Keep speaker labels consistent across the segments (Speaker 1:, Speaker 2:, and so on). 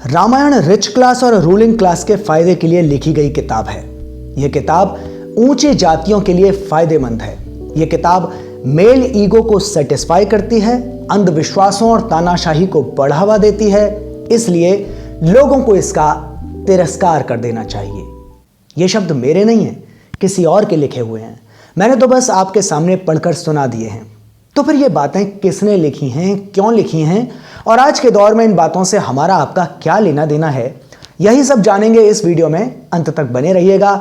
Speaker 1: Ramayan rich class और ruling class के फायदे के लिए लिखी गई किताब है। यह किताब ऊंची जातियों के लिए फायदेमंद है। यह किताब मेल ईगो को सेटिस्फाई करती है, अंधविश्वासों और तानाशाही को बढ़ावा देती है, इसलिए लोगों को इसका तिरस्कार कर देना चाहिए। ये शब्द मेरे नहीं हैं, किसी और के लिखे हुए हैं। मैंने तो बस आपके सामने पढ़कर सुना दिए हैं। तो फिर ये बातें किसने लिखी हैं, क्यों लिखी हैं और आज के दौर में इन बातों से हमारा आपका क्या लेना देना है, यही सब जानेंगे इस वीडियो में। अंत तक बने रहिएगा,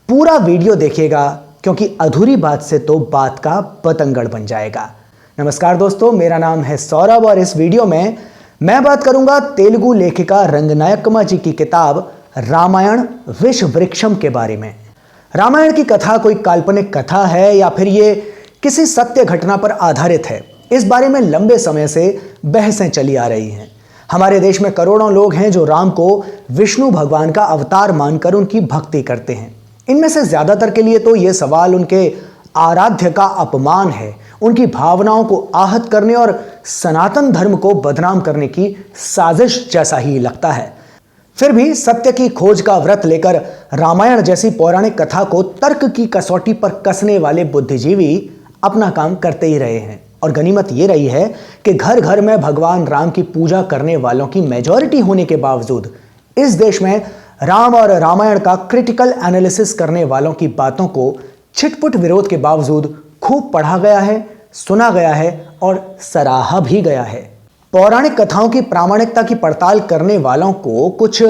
Speaker 1: पूरा वीडियो देखिएगा, क्योंकि अधूरी बात से तो बात का बतंगड़ बन जाएगा। नमस्कार दोस्तों, मेरा नाम है सौरभ और इस वीडियो में मैं बात करूंगा तेलुगु लेखिका रंगनायकम्मा जी की किताब रामायण विष वृक्षम के बारे में। रामायण की कथा कोई काल्पनिक कथा है या फिर ये किसी सत्य घटना पर आधारित है, इस बारे में लंबे समय से बहसें चली आ रही हैं। हमारे देश में करोड़ों लोग हैं जो राम को विष्णु भगवान का अवतार मानकर उनकी भक्ति करते हैं। इनमें से ज्यादातर के लिए तो यह सवाल उनके आराध्य का अपमान है, उनकी भावनाओं को आहत करने और सनातन धर्म को बदनाम करने की साजिश जैसा ही लगता है। फिर भी सत्य की खोज का व्रत लेकर रामायण जैसी पौराणिक कथा को तर्क की कसौटी पर कसने वाले बुद्धिजीवी अपना काम करते ही रहे हैं। और गनीमत ये रही है कि घर घर में भगवान राम की पूजा करने वालों की मेजॉरिटी होने के बावजूद इस देश में राम और रामायण का क्रिटिकल एनालिसिस करने वालों की बातों को छिटपुट विरोध के बावजूद खूब पढ़ा गया है, सुना गया है और सराहा भी गया है। पौराणिक कथाओं की प्रामाणिकता की पड़ताल करने वालों को कुछ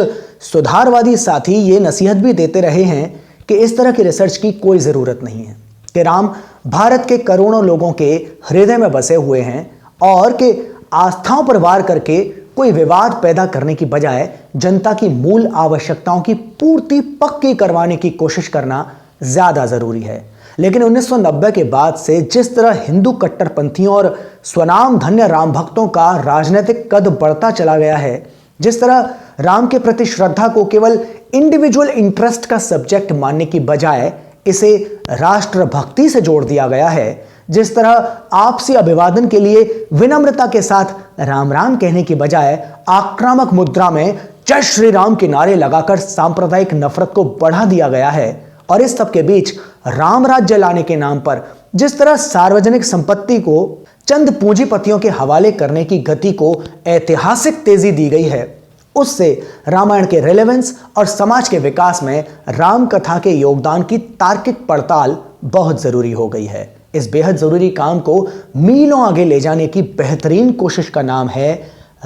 Speaker 1: सुधारवादी साथी ये नसीहत भी देते रहे हैं कि इस तरह की रिसर्च की कोई जरूरत नहीं है, कि राम भारत के करोड़ों लोगों के हृदय में बसे हुए हैं और कि आस्थाओं पर वार करके कोई विवाद पैदा करने की बजाय जनता की मूल आवश्यकताओं की पूर्ति पक्की करवाने की कोशिश करना ज्यादा जरूरी है। लेकिन 1990 के बाद से जिस तरह हिंदू कट्टरपंथियों और स्वनाम धन्य राम भक्तों का राजनीतिक कद बढ़ता चला गया है, जिस तरह राम के प्रति श्रद्धा को केवल इंडिविजुअल इंटरेस्ट का सब्जेक्ट मानने की बजाय इसे राष्ट्रभक्ति से जोड़ दिया गया है, जिस तरह आपसी अभिवादन के लिए विनम्रता के साथ राम राम कहने की बजाय आक्रामक मुद्रा में जय श्री राम के नारे लगाकर सांप्रदायिक नफरत को बढ़ा दिया गया है, और इस सब के बीच राम राज्य लाने के नाम पर जिस तरह सार्वजनिक संपत्ति को चंद पूंजीपतियों के हवाले करने की गति को ऐतिहासिक तेजी दी गई है, उससे रामायण के रेलेवेंस और समाज के विकास में राम कथा के योगदान की तार्किक पड़ताल बहुत जरूरी हो गई है। इस बेहद जरूरी काम को मीलों आगे ले जाने की बेहतरीन कोशिश का नाम है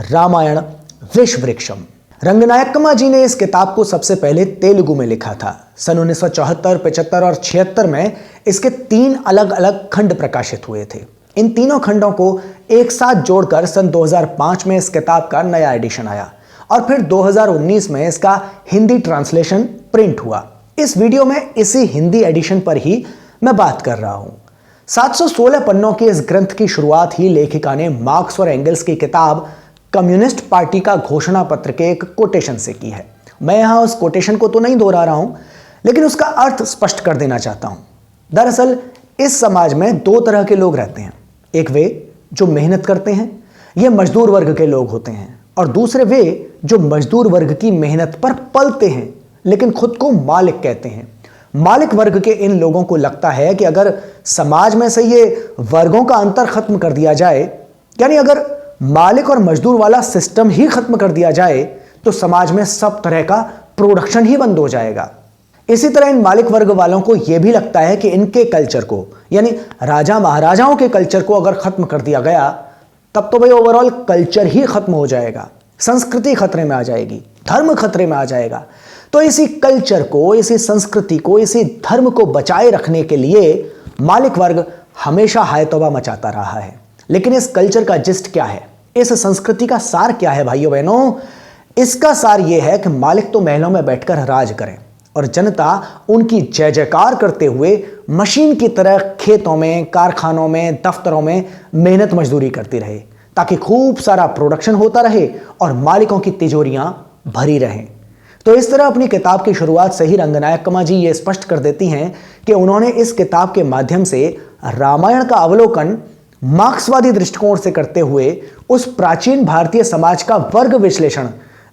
Speaker 1: रामायण विष वृक्षम। रंगनायकम्मा जी ने इस किताब को सबसे पहले तेलुगु में लिखा था। सन 1974, 75 और 76 में इसके 3 अलग अलग खंड प्रकाशित हुए थे। इन तीनों खंडों को एक साथ जोड़कर सन 2005 में इस किताब का नया एडिशन आया और फिर 2019 में इसका हिंदी ट्रांसलेशन प्रिंट हुआ। इस वीडियो में इसी हिंदी एडिशन पर ही मैं बात कर रहा हूं। 716 पन्नों की इस ग्रंथ की शुरुआत ही लेखिका ने मार्क्स और एंगल्स की किताब कम्युनिस्ट पार्टी का घोषणा पत्र के एक कोटेशन से की है। मैं यहां उस कोटेशन को तो नहीं दोहरा रहा हूं, लेकिन उसका अर्थ स्पष्ट कर देना चाहता हूं। दरअसल इस समाज में 2 तरह के लोग रहते हैं। एक वे जो मेहनत करते हैं, ये मजदूर वर्ग के लोग होते हैं, और दूसरे वे जो मजदूर वर्ग की मेहनत पर पलते हैं लेकिन खुद को मालिक कहते हैं। मालिक वर्ग के इन लोगों को लगता है कि अगर समाज में से ये वर्गों का अंतर खत्म कर दिया जाए, यानी अगर मालिक और मजदूर वाला सिस्टम ही खत्म कर दिया जाए, तो समाज में सब तरह का प्रोडक्शन ही बंद हो जाएगा। इसी तरह इन मालिक वर्ग वालों को यह भी लगता है कि इनके कल्चर को, यानी राजा महाराजाओं के कल्चर को अगर खत्म कर दिया गया, तब तो भाई ओवरऑल कल्चर ही खत्म हो जाएगा, संस्कृति खतरे में आ जाएगी, धर्म खतरे में आ जाएगा। तो इसी कल्चर को, इसी संस्कृति को, इसी धर्म को बचाए रखने के लिए मालिक वर्ग हमेशा हाय तौबा मचाता रहा है। लेकिन इस कल्चर का जिस्ट क्या है, इस संस्कृति का सार क्या है भाइयों बहनों? इसका सार यह है कि मालिक तो महलों में बैठकर राज करें और जनता उनकी जय जयकार करते हुए मशीन की तरह खेतों में, कारखानों में, दफ्तरों में मेहनत मजदूरी करती रहे, ताकि खूब सारा प्रोडक्शन होता रहे और मालिकों की तिजोरियां भरी रहें। तो इस तरह अपनी किताब की शुरुआत से ही रंगनायकम्मा जी ये स्पष्ट कर देती हैं कि उन्होंने इस किताब के माध्यम से रामायण का अवलोकन मार्क्सवादी दृष्टिकोण से करते हुए उस प्राचीन भारतीय समाज का वर्ग विश्लेषण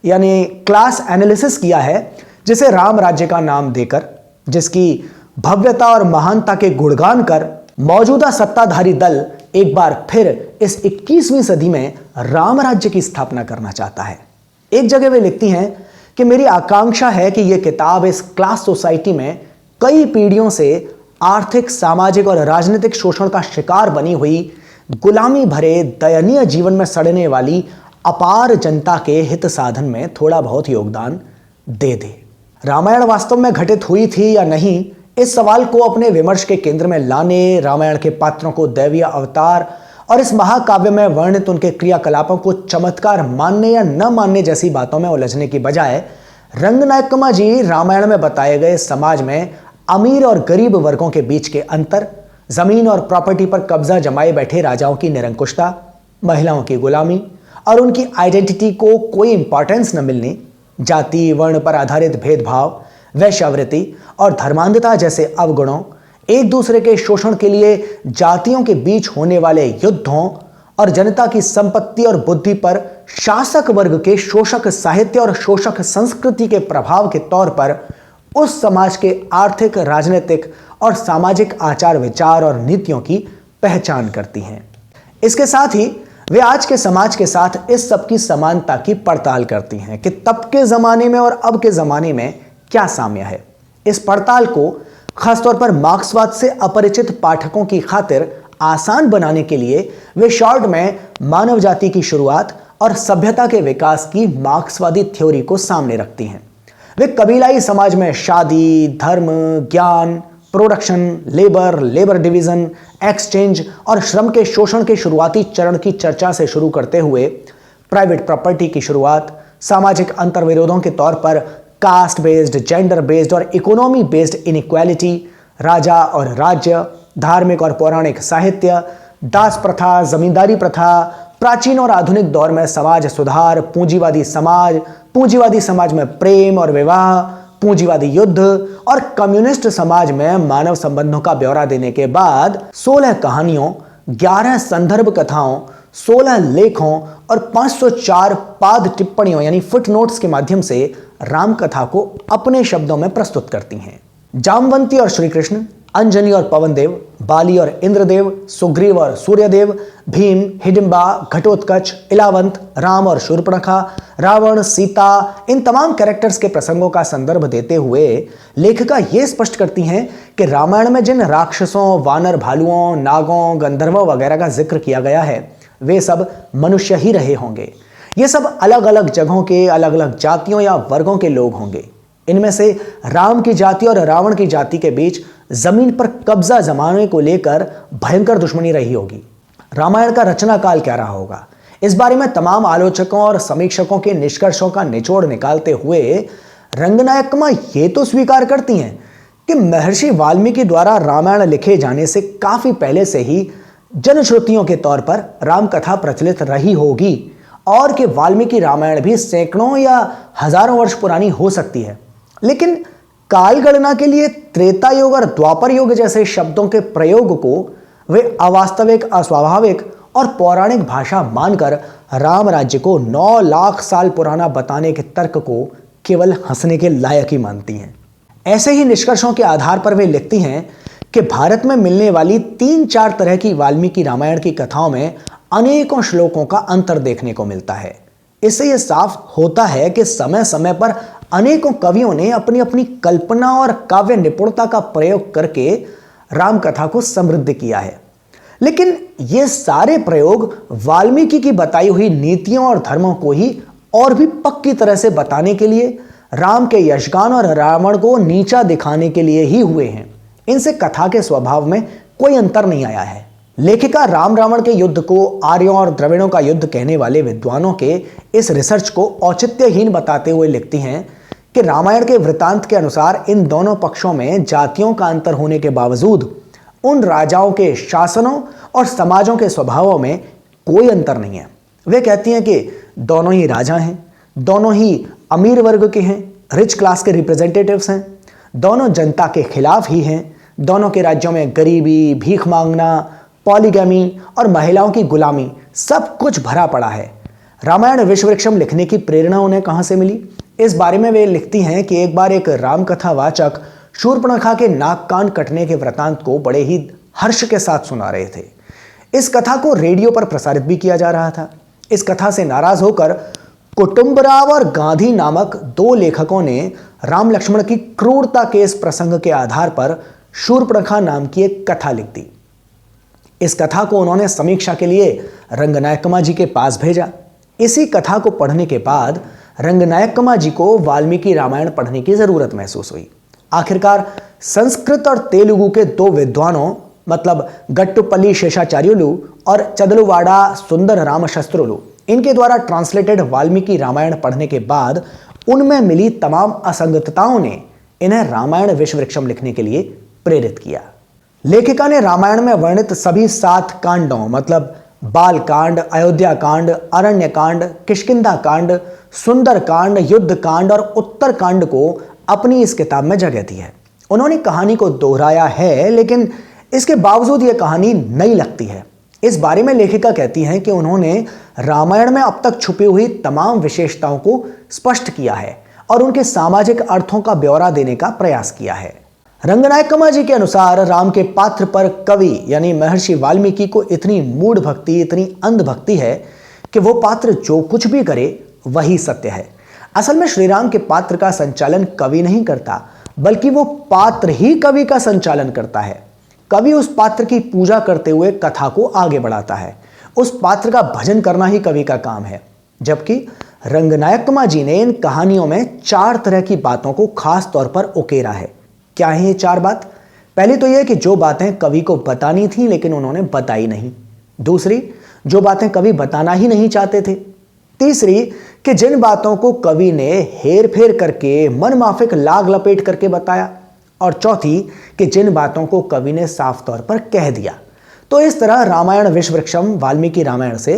Speaker 1: यानी क्लास एनालिसिस किया है, जिसे राम राज्य का नाम देकर, जिसकी भव्यता और महानता के गुणगान कर मौजूदा सत्ताधारी दल एक बार फिर इस 21वीं सदी में राम राज्य की स्थापना करना चाहता है। एक जगह वे लिखती हैं कि मेरी आकांक्षा है कि यह किताब इस क्लास सोसाइटी में कई पीढ़ियों से आर्थिक, सामाजिक और राजनीतिक शोषण का शिकार बनी हुई, गुलामी भरे दयनीय जीवन में सड़ने वाली अपार जनता के हित साधन में थोड़ा बहुत योगदान दे दे। रामायण वास्तव में घटित हुई थी या नहीं, इस सवाल को अपने विमर्श के केंद्र में लाने, रामायण के पात्रों को दैवीय अवतार और इस महाकाव्य में वर्णित उनके क्रियाकलापों को चमत्कार मानने या न मानने जैसी बातों में उलझने की बजाय रंगनायकम्मा जी रामायण में बताए गए समाज में अमीर और गरीब वर्गों के बीच के अंतर, जमीन और प्रॉपर्टी पर कब्जा जमाए बैठे राजाओं की निरंकुशता, महिलाओं की गुलामी और उनकी आइडेंटिटी को कोई इंपॉर्टेंस न मिलने, जाति वर्ण पर आधारित भेदभाव, वैश्यावृत्ति और धर्मांधता जैसे अवगुणों, एक दूसरे के शोषण के लिए जातियों के बीच होने वाले युद्धों और जनता की संपत्ति और बुद्धि पर शासक वर्ग के शोषक साहित्य और शोषक संस्कृति के प्रभाव के तौर पर उस समाज के आर्थिक, राजनीतिक और सामाजिक आचार विचार और नीतियों की पहचान करती हैं। इसके साथ ही वे आज के समाज के साथ इस सब की समानता की पड़ताल करती हैं कि तब के जमाने में और अब के जमाने में क्या साम्य है। इस पड़ताल को खासतौर पर मार्क्सवाद से अपरिचित पाठकों की खातिर आसान बनाने के लिए वे शॉर्ट में मानव जाति की शुरुआत और सभ्यता के विकास की मार्क्सवादी थ्योरी को सामने रखती हैं। वे कबीलाई समाज में शादी, धर्म, ज्ञान, प्रोडक्शन, लेबर डिवीजन, एक्सचेंज और श्रम के शोषण के शुरुआती चरण की चर्चा से शुरू करते हुए प्राइवेट प्रॉपर्टी की शुरुआत, सामाजिक अंतर्विरोधों के तौर पर कास्ट बेस्ड, जेंडर बेस्ड और इकोनॉमी बेस्ड इनइक्वालिटी, राजा और राज्य, धार्मिक और पौराणिक साहित्य, दास प्रथा, जमींदारी प्रथा, प्राचीन और आधुनिक दौर में समाज सुधार, पूंजीवादी समाज में प्रेम और विवाह, पूंजीवादी युद्ध और कम्युनिस्ट समाज में मानव संबंधों का ब्यौरा देने के बाद 16 कहानियों, 11 संदर्भ कथाओं, 16 लेखों और 504 पाद टिप्पणियों यानी फुटनोट्स के माध्यम से राम कथा को अपने शब्दों में प्रस्तुत करती हैं। जामवंती और श्री कृष्ण, अंजनी और पवनदेव, बाली और इंद्रदेव, सुग्रीव और सूर्यदेव, भीम, हिडिंबा, घटोत्कच, इलावंत, राम और शूर्पणखा, रावण, सीता, इन तमाम कैरेक्टर्स के प्रसंगों का संदर्भ देते हुए लेखिका यह स्पष्ट करती हैं कि रामायण में जिन राक्षसों, वानर, भालुओं, नागों, गंधर्वों वगैरह का जिक्र किया गया है वे सब मनुष्य ही रहे होंगे। ये सब अलग अलग जगहों के, अलग अलग जातियों या वर्गों के लोग होंगे। इनमें से राम की जाति और रावण की जाति के बीच जमीन पर कब्जा जमाने को लेकर भयंकर दुश्मनी रही होगी। रामायण का रचना काल क्या रहा होगा, इस बारे में तमाम आलोचकों और समीक्षकों के निष्कर्षों का निचोड़ निकालते हुए रंगनायकम्मा ये तो स्वीकार करती हैं कि महर्षि वाल्मीकि द्वारा रामायण लिखे जाने से काफी पहले से ही जनश्रुतियों के तौर पर रामकथा प्रचलित रही होगी और कि वाल्मीकि रामायण भी सैकड़ों या हजारों वर्ष पुरानी हो सकती है। लेकिन काल गणना के लिए त्रेता युग और द्वापर युग जैसे शब्दों के प्रयोग को वे अवास्तविक, अस्वाभाविक और पौराणिक भाषा मानकर राम राज्य को 9 लाख साल पुराना बताने के तर्क को केवल हंसने के लायक ही मानती हैं। ऐसे ही निष्कर्षों के आधार पर वे लिखती हैं कि भारत में मिलने वाली 3-4 तरह की वाल्मीकि रामायण की कथाओं में अनेकों श्लोकों का अंतर देखने को मिलता है। इससे यह साफ होता है कि समय समय पर अनेकों कवियों ने अपनी अपनी कल्पना और काव्य निपुणता का प्रयोग करके राम कथा को समृद्ध किया है। लेकिन ये सारे प्रयोग वाल्मीकि की बताई हुई नीतियों और धर्मों को ही और भी पक्की तरह से बताने के लिए, राम के यशगान और रावण को नीचा दिखाने के लिए ही हुए हैं। इनसे कथा के स्वभाव में कोई अंतर नहीं आया है। लेखिका राम रावण के युद्ध को आर्यों और द्रविड़ों का युद्ध कहने वाले विद्वानों के इस रिसर्च को औचित्यहीन बताते हुए लिखती हैं कि रामायण के वृतांत के अनुसार इन दोनों पक्षों में जातियों का अंतर होने के बावजूद उन राजाओं के शासनों और समाजों के स्वभावों में कोई अंतर नहीं है। वे कहती हैं कि दोनों ही राजा हैं, दोनों ही अमीर वर्ग के हैं, रिच क्लास के रिप्रेजेंटेटिव्स हैं, दोनों जनता के खिलाफ ही हैं, दोनों के राज्यों में गरीबी, भीख मांगना, पॉलीगैमी और महिलाओं की गुलामी सब कुछ भरा पड़ा है। रामायण विश्ववृक्षम लिखने की प्रेरणा उन्हें कहां से मिली, इस बारे में वे लिखती हैं कि एक बार एक रामकथा वाचक शूर्पणखा के नाक कान कटने के वृतांत को बड़े ही हर्ष के साथ सुना रहे थे। इस कथा को रेडियो पर प्रसारित भी किया जा रहा था। इस कथा से नाराज होकर कुटुंबराव और गांधी नामक दो लेखकों ने राम लक्ष्मण की क्रूरता के इस प्रसंग के आधार पर शूर्पणखा नाम की एक कथा लिख दी। इस कथा को उन्होंने समीक्षा के लिए रंगनायकमा जी के पास भेजा। इसी कथा को पढ़ने के बाद रंगनायकमा जी को वाल्मीकि रामायण पढ़ने की जरूरत महसूस हुई। आखिरकार संस्कृत और तेलुगु के दो विद्वानों मतलब गट्टुपल्ली शेषाचार्युलु और चदलुवाड़ा सुंदर राम शस्त्रुलु, इनके द्वारा ट्रांसलेटेड वाल्मीकि रामायण पढ़ने के बाद उनमें मिली तमाम असंगतताओं ने इन्हें रामायण विश्ववृक्षम लिखने के लिए प्रेरित किया। लेखिका ने रामायण में वर्णित सभी 7 कांडों मतलब बाल कांड, अयोध्या कांड, अरण्य कांड, किष्किंधा कांड, सुंदर कांड, युद्ध कांड और उत्तर कांड को अपनी इस किताब में जगह दी है। उन्होंने कहानी को दोहराया है, लेकिन इसके बावजूद यह कहानी नई लगती है। इस बारे में लेखिका कहती हैं कि उन्होंने रामायण में अब तक छुपी हुई तमाम विशेषताओं को स्पष्ट किया है और उनके सामाजिक अर्थों का ब्यौरा देने का प्रयास किया है। रंगनायकमा जी के अनुसार राम के पात्र पर कवि यानी महर्षि वाल्मीकि को इतनी मूढ़ भक्ति, इतनी अंधभक्ति है कि वो पात्र जो कुछ भी करे वही सत्य है। असल में श्री राम के पात्र का संचालन कवि नहीं करता, बल्कि वो पात्र ही कवि का संचालन करता है। कवि उस पात्र की पूजा करते हुए कथा को आगे बढ़ाता है। उस पात्र का भजन करना ही कवि का काम है। जबकि रंगनायकमा जी ने इन कहानियों में 4 तरह की बातों को खास तौर पर उकेरा है। क्या है ये 4 बात? पहली तो यह कि जो बातें कवि को बतानी थी लेकिन उन्होंने बताई नहीं। दूसरी, जो बातें कवि बताना ही नहीं चाहते थे। तीसरी, कि जिन बातों को कवि ने हेर फेर करके मनमाफिक लाग लपेट करके बताया। और चौथी, कि जिन बातों को कवि ने साफ तौर पर कह दिया। तो इस तरह रामायण विश्ववृक्षम वाल्मीकि रामायण से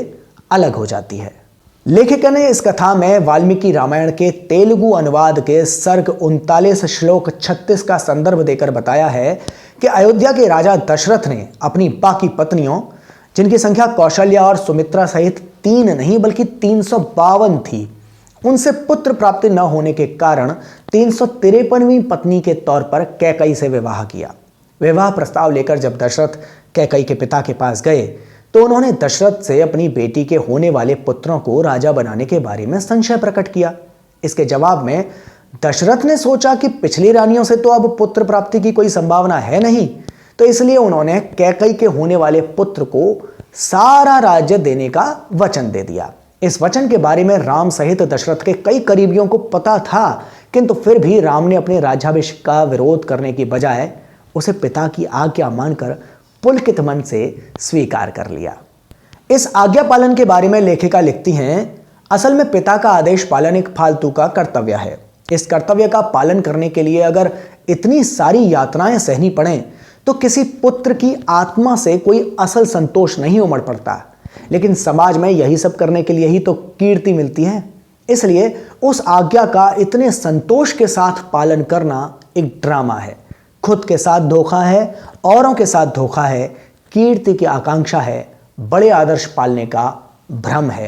Speaker 1: अलग हो जाती है। लेखिका ने इस कथा में वाल्मीकि रामायण के तेलुगु अनुवाद के सर्ग 39 श्लोक 36 का संदर्भ देकर बताया है कि अयोध्या के राजा दशरथ ने अपनी बाकी पत्नियों, जिनकी संख्या कौशल्या और सुमित्रा सहित 3 नहीं बल्कि 352 थी, उनसे पुत्र प्राप्ति न होने के कारण 353वीं पत्नी के तौर पर कैकई से विवाह किया। विवाह प्रस्ताव लेकर जब दशरथ कैकई के पिता के पास गए तो उन्होंने दशरथ से अपनी बेटी के होने वाले पुत्रों को राजा बनाने के बारे में संशय प्रकट किया। इसके जवाब में दशरथ ने सोचा कि पिछली रानियों से तो अब पुत्र प्राप्ति की कोई संभावना है नहीं, तो इसलिए उन्होंने कैकई के होने वाले पुत्र को सारा राज्य देने का वचन दे दिया। इस वचन के बारे में राम सहित दशरथ के कई करीबियों को पता था, किंतु फिर भी राम ने अपने राज्याभिषेक का विरोध करने की बजाय उसे पिता की आज्ञा मानकर पुलकित मन से स्वीकार कर लिया। इस आज्ञा पालन के बारे में लेखिका लिखती हैं, असल में पिता का आदेश पालन एक फालतू का कर्तव्य है। इस कर्तव्य का पालन करने के लिए अगर इतनी सारी यातनाएं सहनी पड़ें तो किसी पुत्र की आत्मा से कोई असल संतोष नहीं उमड़ पड़ता। लेकिन समाज में यही सब करने के लिए ही तो कीर्ति मिलती है। इसलिए उस आज्ञा का इतने संतोष के साथ पालन करना एक ड्रामा है। खुद के साथ धोखा है, औरों के साथ धोखा है, कीर्ति की आकांक्षा है, बड़े आदर्श पालने का भ्रम है।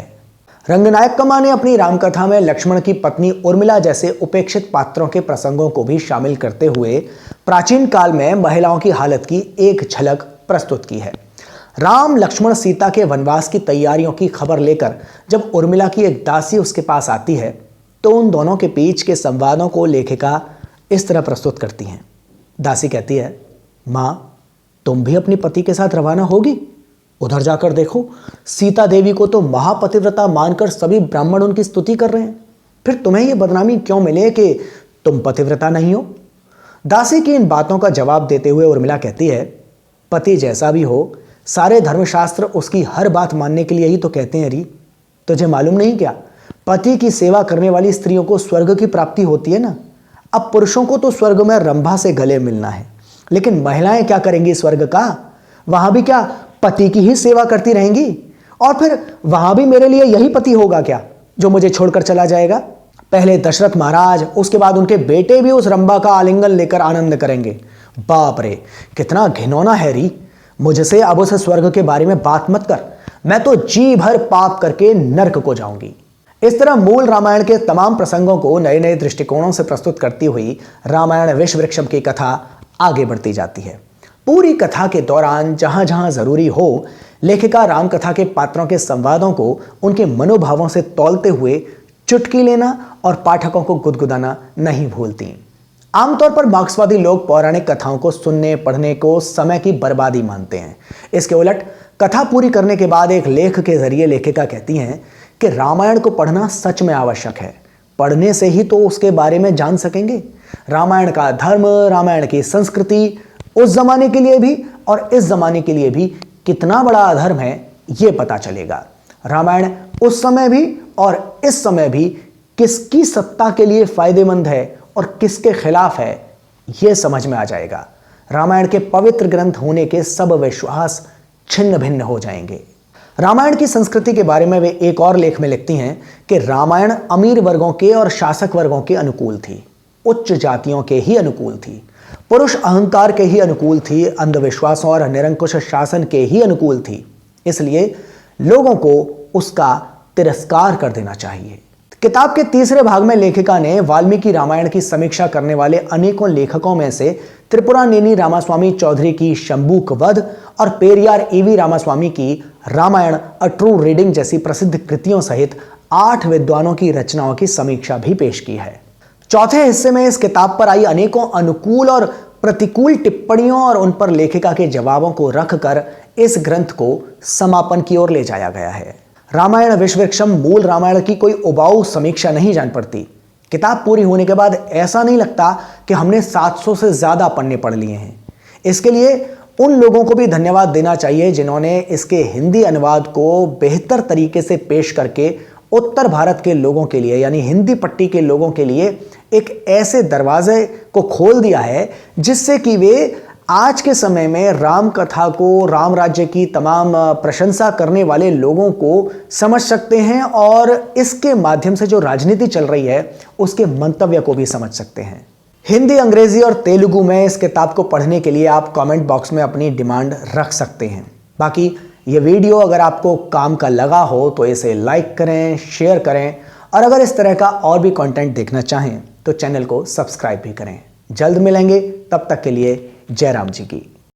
Speaker 1: रंगनायकमा ने अपनी रामकथा में लक्ष्मण की पत्नी उर्मिला जैसे उपेक्षित पात्रों के प्रसंगों को भी शामिल करते हुए प्राचीन काल में महिलाओं की हालत की एक झलक प्रस्तुत की है। राम लक्ष्मण सीता के वनवास की तैयारियों की खबर लेकर जब उर्मिला की एक दासी उसके पास आती है तो उन दोनों के बीच के संवादों को लेखिका इस तरह प्रस्तुत करती हैं। दासी कहती है, माँ, तुम भी अपने पति के साथ रवाना होगी? उधर जाकर देखो, सीता देवी को तो महापतिव्रता मानकर सभी ब्राह्मण उनकी स्तुति कर रहे हैं। फिर तुम्हें यह बदनामी क्यों मिले कि तुम पतिव्रता नहीं हो? दासी की इन बातों का जवाब देते हुए उर्मिला कहती है, पति जैसा भी हो, सारे धर्मशास्त्र उसकी हर बात मानने के लिए ही तो कहते हैं। री, तुझे मालूम नहीं क्या, पति की सेवा करने वाली स्त्रियों को स्वर्ग की प्राप्ति होती है ना। अब पुरुषों को तो स्वर्ग में रंभा से गले मिलना है, लेकिन महिलाएं क्या करेंगी स्वर्ग का? वहां भी क्या पति की ही सेवा करती रहेंगी? और फिर वहां भी मेरे लिए यही पति होगा क्या जो मुझे छोड़कर चला जाएगा? पहले दशरथ महाराज, उसके बाद उनके बेटे भी उस रंभा का आलिंगन लेकर आनंद करेंगे। बाप रे, कितना घिनौना है री। मुझसे अब उस स्वर्ग के बारे में बात मत कर। मैं तो जी भर पाप करके नरक को जाऊंगी। इस तरह मूल रामायण के तमाम प्रसंगों को नए नए दृष्टिकोणों से प्रस्तुत करती हुई रामायण विषवृक्षम की कथा आगे बढ़ती जाती है। पूरी कथा के दौरान जहां जहां जरूरी हो, लेखिका रामकथा के पात्रों के संवादों को उनके मनोभावों से तौलते हुए चुटकी लेना और पाठकों को गुदगुदाना नहीं भूलती। आमतौर पर मार्क्सवादी लोग पौराणिक कथाओं को सुनने पढ़ने को समय की बर्बादी मानते हैं। इसके उलट कथा पूरी करने के बाद एक लेख के जरिए लेखिका कहती हैं कि रामायण को पढ़ना सच में आवश्यक है। पढ़ने से ही तो उसके बारे में जान सकेंगे। रामायण का धर्म, रामायण की संस्कृति उस जमाने के लिए भी और इस जमाने के लिए भी कितना बड़ा अधर्म है, यह पता चलेगा। रामायण उस समय भी और इस समय भी किसकी सत्ता के लिए फायदेमंद है और किसके खिलाफ है, यह समझ में आ जाएगा। रामायण के पवित्र ग्रंथ होने के सब विश्वास छिन्न भिन्न हो जाएंगे। रामायण की संस्कृति के बारे में वे एक और लेख में लिखती हैं कि रामायण अमीर वर्गों के और शासक वर्गों के अनुकूल थी, उच्च जातियों के ही अनुकूल थी, पुरुष अहंकार के ही अनुकूल थी, अंधविश्वासों और निरंकुश शासन के ही अनुकूल थी। इसलिए लोगों को उसका तिरस्कार कर देना चाहिए। किताब के तीसरे भाग में लेखिका ने वाल्मीकि रामायण की समीक्षा करने वाले अनेकों लेखकों में से त्रिपुरानेनी रामास्वामी चौधरी की शंबुक वध और पेरियार ईवी रामास्वामी की रामायण अ ट्रू रीडिंग जैसी प्रसिद्ध कृतियों सहित 8 विद्वानों की रचनाओं की समीक्षा भी पेश की है। चौथे हिस्से में इस किताब पर आई अनेकों अनुकूल और प्रतिकूल टिप्पणियों और उन पर लेखिका के जवाबों को रखकर इस ग्रंथ को समापन की ओर ले जाया गया है। रामायण विषवृक्षम मूल रामायण की कोई उबाऊ समीक्षा नहीं जान पड़ती। किताब पूरी होने के बाद ऐसा नहीं लगता कि हमने 700 से ज्यादा पन्ने पढ़ लिए हैं। इसके लिए उन लोगों को भी धन्यवाद देना चाहिए जिन्होंने इसके हिंदी अनुवाद को बेहतर तरीके से पेश करके उत्तर भारत के लोगों के लिए, यानी हिंदी पट्टी के लोगों के लिए एक ऐसे दरवाजे को खोल दिया है जिससे कि वे आज के समय में राम कथा को, राम राज्य की तमाम प्रशंसा करने वाले लोगों को समझ सकते हैं और इसके माध्यम से जो राजनीति चल रही है उसके मंतव्य को भी समझ सकते हैं। हिंदी, अंग्रेजी और तेलुगु में इस किताब को पढ़ने के लिए आप कमेंट बॉक्स में अपनी डिमांड रख सकते हैं। बाकी ये वीडियो अगर आपको काम का लगा हो तो इसे लाइक करें, शेयर करें और अगर इस तरह का और भी कंटेंट देखना चाहें तो चैनल को सब्सक्राइब भी करें। जल्द मिलेंगे, तब तक के लिए जय राम जी की।